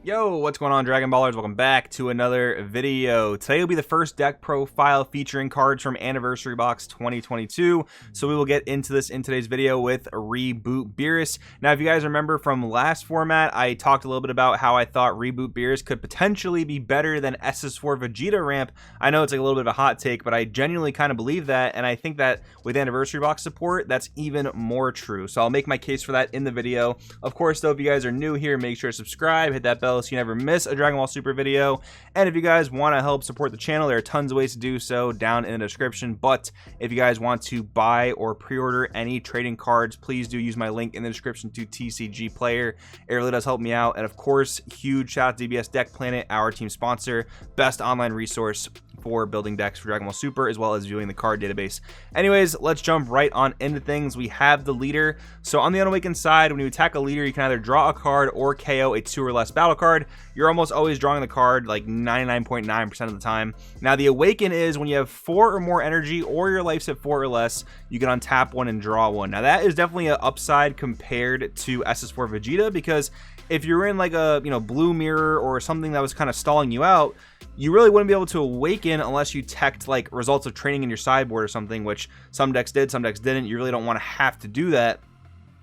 Yo, what's going on, Dragon Ballers? Welcome back to another video. Today will be the first deck profile featuring cards from Anniversary Box 2022. So we will get into this in today's video with Reboot Beerus. Now, if you guys remember from last format, I talked a little bit about how I thought Reboot Beerus could potentially be better than SS4 Vegeta ramp. I know it's like a little bit of a hot take, but I genuinely kind of believe that, and I think that with Anniversary Box support, that's even more true. So I'll make my case for that in the video. Of course, though, if you guys are new here, make sure to subscribe, hit that bell so you never miss a Dragon Ball Super video. And if you guys want to help support the channel, there are tons of ways to do so down in the description. But if you guys want to buy or pre-order any trading cards, please do use my link in the description to TCG Player. It really does help me out. And of course, huge shout out to DBS Deck Planet, our team sponsor, best online resource for building decks for Dragon Ball Super, as well as viewing the card database. Anyways, let's jump right on into things. We have the leader. So on the Unawakened side, when you attack a leader, you can either draw a card or KO a 2 or less battle card. You're almost always drawing the card like 99.9% of the time. Now, the Awaken is when you have 4 or more energy or your life's at 4 or less, you can untap one and draw one. Now, that is definitely an upside compared to SS4 Vegeta, because if you're in like a blue mirror or something that was kind of stalling you out, you really wouldn't be able to awaken unless you teched like results of training in your sideboard or something, which some decks did, some decks didn't. You really don't want to have to do that.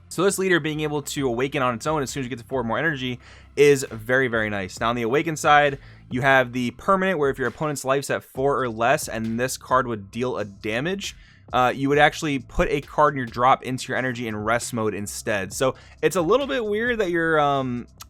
So this leader being able to awaken on its own as soon as you get to 4 more energy is very, very nice. Now on the Awaken side, you have the permanent where if your opponent's life's at 4 or less and this card would deal a damage, you would actually put a card in your drop into your energy in rest mode instead. So it's a little bit weird that your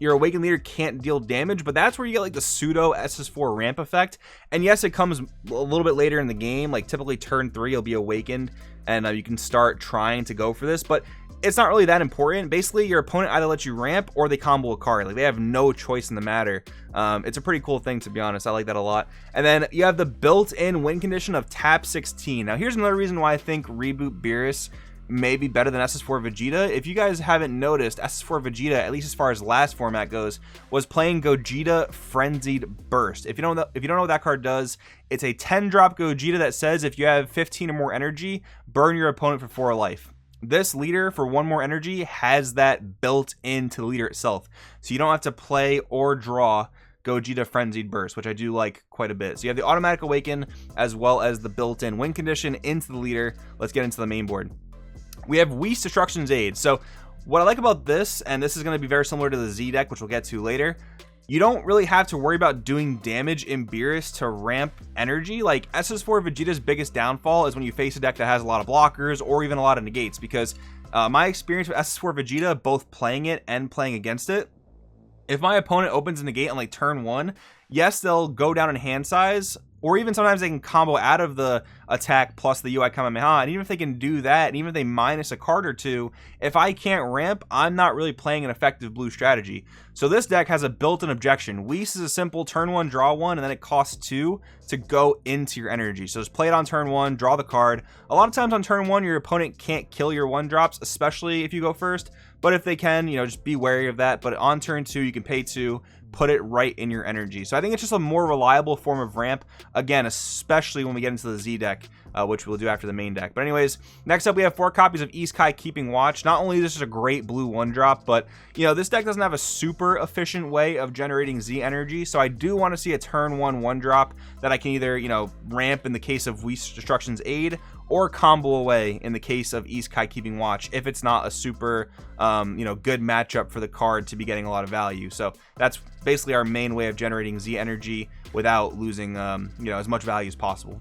Awakened leader can't deal damage, but that's where you get like the pseudo SS4 ramp effect. And yes, it comes a little bit later in the game, like typically turn 3 you'll be awakened and you can start trying to go for this, but it's not really that important. Basically, your opponent either lets you ramp or they combo a card. Like, they have no choice in the matter. It's a pretty cool thing, to be honest. I like that a lot. And then you have the built-in win condition of tap 16. Now, here's another reason why I think Reboot Beerus may be better than SS4 Vegeta. If you guys haven't noticed, SS4 Vegeta, at least as far as last format goes, was playing Gogeta Frenzied Burst. If you don't know what that card does, it's a 10-drop Gogeta that says if you have 15 or more energy, burn your opponent for 4 life. This leader for 1 more energy has that built into the leader itself. So you don't have to play or draw Gogeta Frenzied Burst, which I do like quite a bit. So you have the automatic awaken as well as the built-in win condition into the leader. Let's get into the main board. We have Whis Destruction's Aid. So what I like about this, and this is going to be very similar to the Z deck, which we'll get to later, you don't really have to worry about doing damage in Beerus to ramp energy. Like SS4 Vegeta's biggest downfall is when you face a deck that has a lot of blockers or even a lot of negates, because my experience with SS4 Vegeta, both playing it and playing against it, if my opponent opens a negate on like turn 1, yes, they'll go down in hand size, or even sometimes they can combo out of the attack plus the UI Kamehameha. And even if they can do that, and even if they minus a card or 2, if I can't ramp, I'm not really playing an effective blue strategy. So this deck has a built-in objection. Whis is a simple turn 1, draw 1, and then it costs 2 to go into your energy. So just play it on turn 1, draw the card. A lot of times on turn 1, your opponent can't kill your 1-drops, especially if you go first. But if they can, just be wary of that. But on turn 2, you can pay 2, put it right in your energy. So I think it's just a more reliable form of ramp, again, especially when we get into the Z deck, which we'll do after the main deck. But anyways, next up we have 4 copies of Isekai Keeping Watch. Not only is this a great blue 1-drop, but this deck doesn't have a super efficient way of generating Z energy, so I do want to see a turn 1 1-drop that I can either ramp in the case of Whis Destruction's Aid, or combo away in the case of Isekai Keeping Watch if it's not a super good matchup for the card to be getting a lot of value. So that's basically our main way of generating Z energy without losing as much value as possible.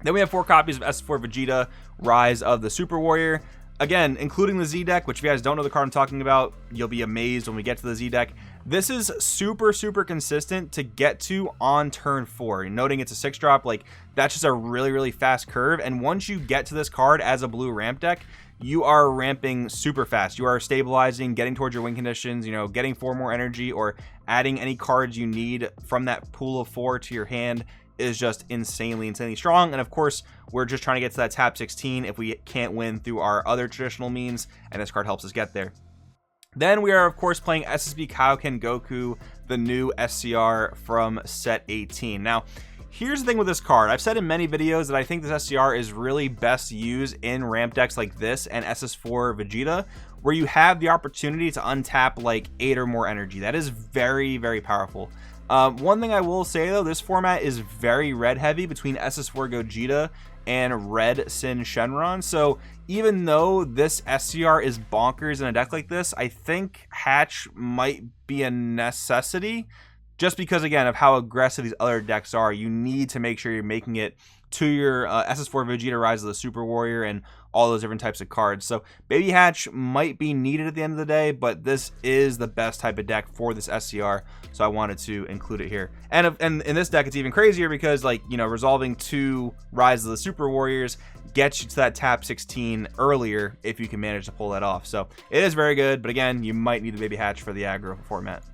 Then we have 4 copies of SS4 Vegeta, Rise of the Super Warrior. Again, including the Z deck, which if you guys don't know the card I'm talking about, you'll be amazed when we get to the Z deck. This is super consistent to get to on turn 4. Noting it's a 6-drop, like that's just a really fast curve. And once you get to this card as a blue ramp deck, you are ramping super fast. You are stabilizing, getting towards your win conditions, getting 4 more energy, or adding any cards you need from that pool of 4 to your hand is just insanely strong. And of course, we're just trying to get to that tap 16 if we can't win through our other traditional means, and this card helps us get there. Then we are of course playing SSB Goku, the new SCR from set 18. Now Here's the thing with this card. I've said in many videos that I think this SCR is really best used in ramp decks like this and SS4 Vegeta, where you have the opportunity to untap like 8 or more energy. That is very, very powerful. One thing I will say though, this format is very red heavy between SS4 Gogeta and Red Sin Shenron. So even though this SCR is bonkers in a deck like this, I think Hatch might be a necessity, just because again of how aggressive these other decks are. You need to make sure you're making it to your SS4 Vegeta, Rise of the Super Warrior, and all those different types of cards. So Baby Hatch might be needed at the end of the day, but this is the best type of deck for this SCR, so I wanted to include it here. And in this deck, it's even crazier because, like, you know, resolving 2 Rise of the Super Warriors gets you to that tap 16 earlier if you can manage to pull that off. So it is very good, but again, you might need the Baby Hatch for the aggro format.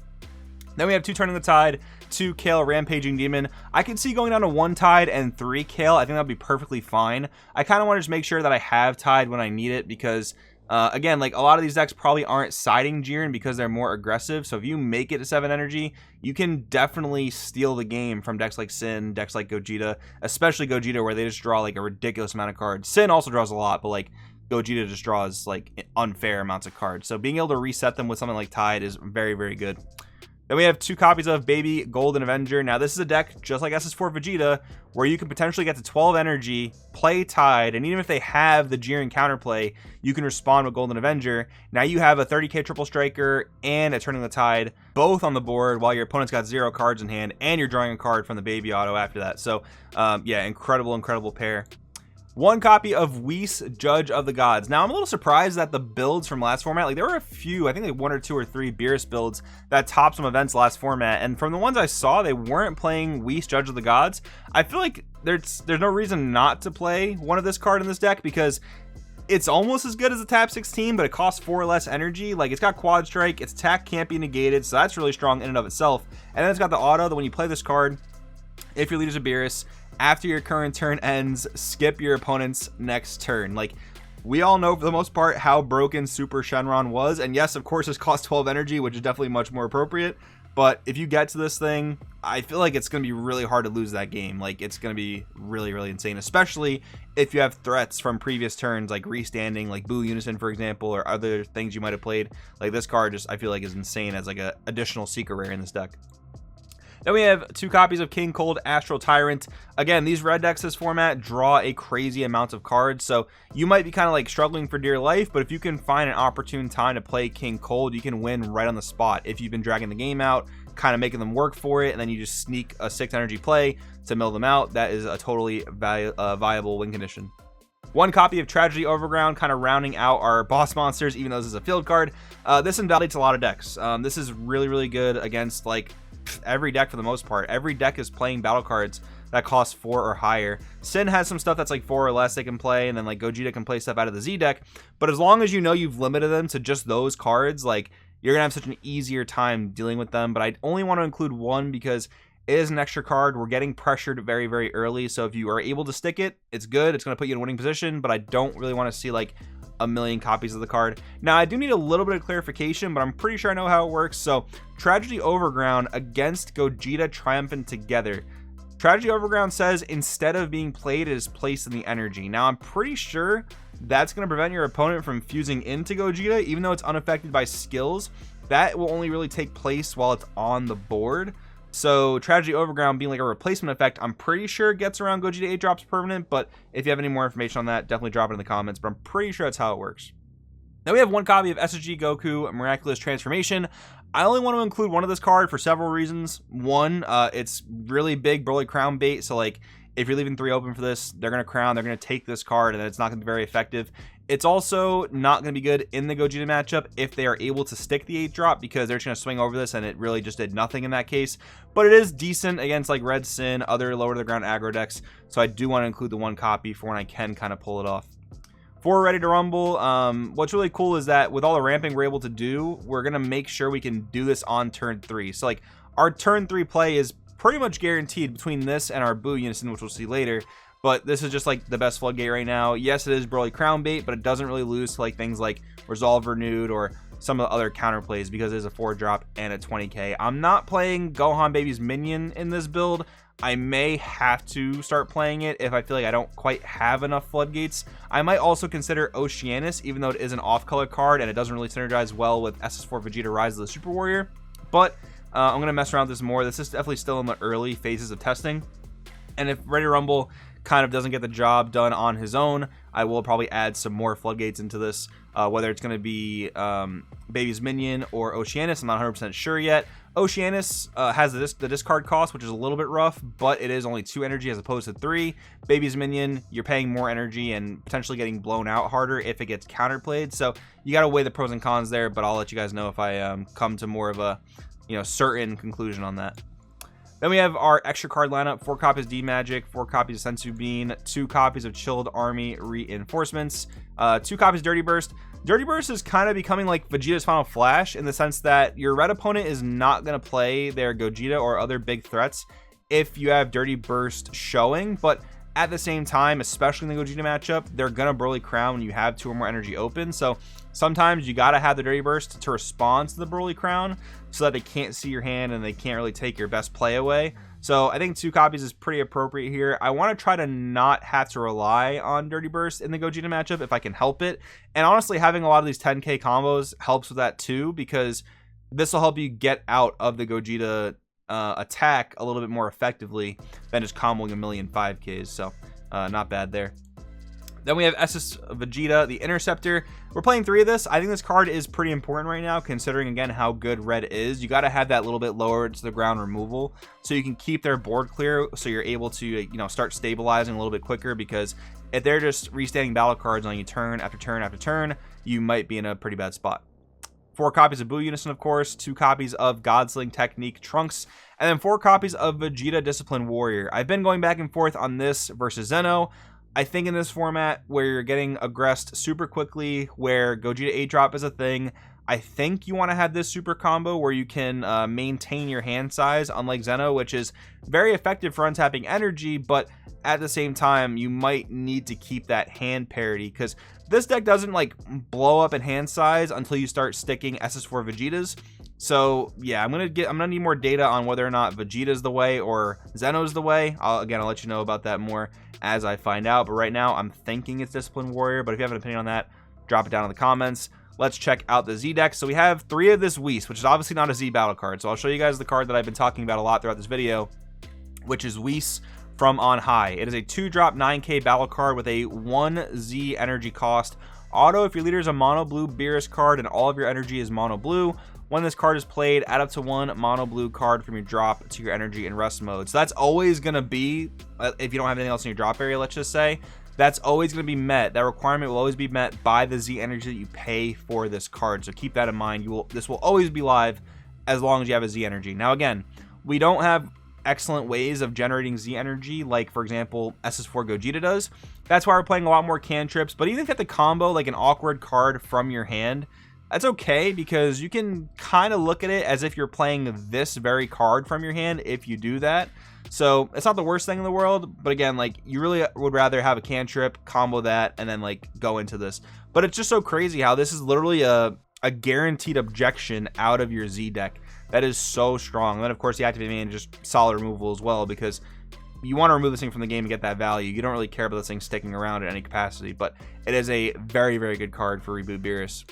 Then we have 2 Turning the Tide, 2 Kale Rampaging Demon. I could see going down to 1 Tide and 3 Kale. I think that'd be perfectly fine. I kind of want to just make sure that I have Tide when I need it because, again, like a lot of these decks probably aren't siding Jiren because they're more aggressive. So if you make it to 7 energy, you can definitely steal the game from decks like Sin, decks like Gogeta, especially Gogeta, where they just draw like a ridiculous amount of cards. Sin also draws a lot, but like Gogeta just draws like unfair amounts of cards. So being able to reset them with something like Tide is very, very good. Then we have 2 copies of Baby Golden Avenger. Now this is a deck just like SS4 Vegeta where you can potentially get to 12 energy, play Tide, and even if they have the Jiren counterplay, you can respond with Golden Avenger. Now you have a 30k triple striker and a Turning the Tide both on the board while your opponent's got 0 cards in hand, and you're drawing a card from the Baby auto after that. So yeah, incredible pair. 1 copy of Whis, Judge of the Gods. Now, I'm a little surprised that the builds from last format, like there were a few, I think like 1 or 2 or 3 Beerus builds that topped some events last format, and from the ones I saw, they weren't playing Whis, Judge of the Gods. I feel like there's no reason not to play one of this card in this deck because it's almost as good as a tap 16, but it costs 4 less energy. Like, it's got quad strike, its attack can't be negated, so that's really strong in and of itself. And then it's got the auto that when you play this card, if your leader's a Beerus, after your current turn ends, skip your opponent's next turn. Like, we all know for the most part how broken Super Shenron was, and yes, of course, this costs 12 energy, which is definitely much more appropriate. But if you get to this thing, I feel like it's going to be really hard to lose that game. Like, it's going to be really, really insane, especially if you have threats from previous turns, like restanding, like Boo Unison, for example, or other things you might have played. Like, this card just, I feel like, is insane as like a additional secret rare in this deck. Then we have 2 copies of King Cold Astral Tyrant. Again, these red decks this format draw a crazy amount of cards, so you might be kind of like struggling for dear life, but if you can find an opportune time to play King Cold, you can win right on the spot. If you've been dragging the game out, kind of making them work for it, and then you just sneak a 6 energy play to mill them out, that is a totally viable win condition. 1 copy of Tragedy Overground, kind of rounding out our boss monsters, even though this is a field card. This invalidates a lot of decks. This is really, really good against like every deck for the most part. Every deck is playing battle cards that cost 4 or higher. Sin has some stuff that's like 4 or less they can play, and then like Gogeta can play stuff out of the Z deck, but as long as you know you've limited them to just those cards, like, you're gonna have such an easier time dealing with them. But I only want to include 1 because it is an extra card. We're getting pressured very, very early, so if you are able to stick it, it's good. It's going to put you in a winning position, but I don't really want to see like a million copies of the card. Now, I do need a little bit of clarification, but I'm pretty sure I know how it works. So, Tragedy Overground against Gogeta Triumphant together. Tragedy Overground says instead of being played, it is placed in the energy. Now, I'm pretty sure that's going to prevent your opponent from fusing into Gogeta, even though it's unaffected by skills. That will only really take place while it's on the board. So Tragedy Overground being like a replacement effect, I'm pretty sure gets around Gogeta 8 drops permanent, but if you have any more information on that, definitely drop it in the comments, but I'm pretty sure that's how it works. Then we have 1 copy of SSG Goku Miraculous Transformation. I only want to include 1 of this card for several reasons. 1, it's really big Broly Crown bait, so like if you're leaving 3 open for this, they're going to crown, they're going to take this card, and then it's not going to be very effective. It's also not going to be good in the Gogeta matchup if they are able to stick the 8 drop, because they're just going to swing over this and it really just did nothing in that case. But it is decent against like Red Sin, other lower to the ground aggro decks, so I do want to include the 1 copy for when I can kind of pull it off. For Ready to Rumble, what's really cool is that with all the ramping we're able to do, we're going to make sure we can do this on turn 3. So like our turn 3 play is pretty much guaranteed between this and our Boo Unison, which we'll see later. But this is just like the best Floodgate right now. Yes, it is Broly Crown bait, but it doesn't really lose to like things like Resolve Renewed or some of the other counterplays because it is a 4 drop and a 20k. I'm not playing Gohan Baby's minion in this build. I may have to start playing it if I feel like I don't quite have enough Floodgates. I might also consider Oceanus, even though it is an off-color card and it doesn't really synergize well with SS4 Vegeta Rise of the Super Warrior. But I'm going to mess around with this more. This is definitely still in the early phases of testing. And if Ready to Rumble kind of doesn't get the job done on his own, I will probably add some more Floodgates into this, whether it's going to be Baby's Minion or Oceanus. I'm not 100% sure yet. Oceanus has the discard cost, which is a little bit rough, but it is only 2 energy as opposed to 3. Baby's Minion, you're paying more energy and potentially getting blown out harder if it gets counterplayed. So you got to weigh the pros and cons there, but I'll let you guys know if I come to more of a certain conclusion on that. Then we have our extra card lineup: 4 copies D-Magic, 4 copies of Sensu Bean, 2 copies of Chilled Army Reinforcements, 2 copies of Dirty Burst. Dirty Burst is kind of becoming like Vegeta's Final Flash in the sense that your red opponent is not going to play their Gogeta or other big threats if you have Dirty Burst showing, but at the same time, especially in the Gogeta matchup, they're going to Broly Crown when you have 2 or more energy open. So sometimes you got to have the Dirty Burst to respond to the Broly Crown so that they can't see your hand and they can't really take your best play away. So I think 2 copies is pretty appropriate here. I want to try to not have to rely on Dirty Burst in the Gogeta matchup if I can help it. And honestly, having a lot of these 10k combos helps with that too, because this will help you get out of the Gogeta attack a little bit more effectively than just comboing a million 5Ks. So not bad there. Then we have SS Vegeta, the Interceptor. We're playing 3 of this. I think this card is pretty important right now, considering again how good red is. You got to have that little bit lower to the ground removal so you can keep their board clear, so you're able to start stabilizing a little bit quicker, because if they're just restanding battle cards on you turn after turn after turn, you might be in a pretty bad spot. 4 copies of Buu Unison, of course, 2 copies of Godsling Technique Trunks, and then 4 copies of Vegeta Discipline Warrior. I've been going back and forth on this versus Zeno. I think in this format where you're getting aggressed super quickly, where Gogeta 8-drop is a thing, I think you want to have this super combo where you can maintain your hand size, unlike Zeno, which is very effective for untapping energy, but at the same time, you might need to keep that hand parity, because this deck doesn't like blow up in hand size until you start sticking SS4 Vegetas. So yeah, I'm gonna need more data on whether or not Vegeta's the way or Zeno's the way. I'll let you know about that more as I find out. But right now, I'm thinking it's Discipline Warrior. But if you have an opinion on that, drop it down in the comments. Let's check out the Z deck. So we have 3 of this Whis, which is obviously not a Z battle card. So I'll show you guys the card that I've been talking about a lot throughout this video, which is Whis from On High. It is a 2-drop 9k battle card with a 1Z energy cost. Auto if your leader is a mono blue Beerus card and all of your energy is mono blue. When this card is played, add up to 1 mono blue card from your drop to your energy in rest mode. So that's always going to be, if you don't have anything else in your drop area, let's just say, that's always going to be met. That requirement will always be met by the Z energy that you pay for this card. So keep that in mind. This will always be live as long as you have a Z energy. Now again, we don't have excellent ways of generating Z energy like, for example, SS4 Gogeta does. That's why we're playing a lot more cantrips. But even if you have to combo like an awkward card from your hand, that's okay, because you can kind of look at it as if you're playing this very card from your hand if you do that. So it's not the worst thing in the world, but again, like, you really would rather have a cantrip, combo that, and then like go into this. But it's just so crazy how this is literally a guaranteed objection out of your Z deck. That is so strong. And then of course the activate main, just solid removal as well, because you want to remove this thing from the game and get that value. You don't really care about this thing sticking around at any capacity, but it is a very, very good card for Reboot Beerus.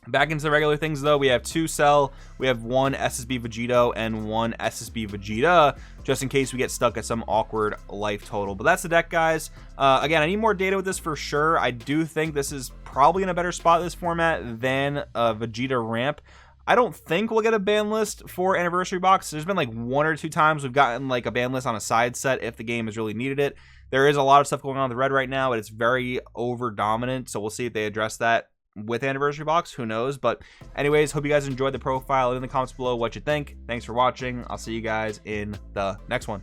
Back into the regular things though, we have 2 Cell, we have 1 SSB Vegito, and 1 SSB Vegeta, just in case we get stuck at some awkward life total. But that's the deck, guys. Again, I need more data with this for sure. I do think this is probably in a better spot in this format than Vegeta Ramp. I don't think we'll get a ban list for Anniversary Box. There's been like 1 or 2 times we've gotten like a ban list on a side set if the game has really needed it. There is a lot of stuff going on with red right now, but it's very over dominant, so we'll see if they address that with Anniversary Box. Who knows? But anyways, hope you guys enjoyed the profile. Leave in the comments below what you think. Thanks for watching. I'll see you guys in the next one.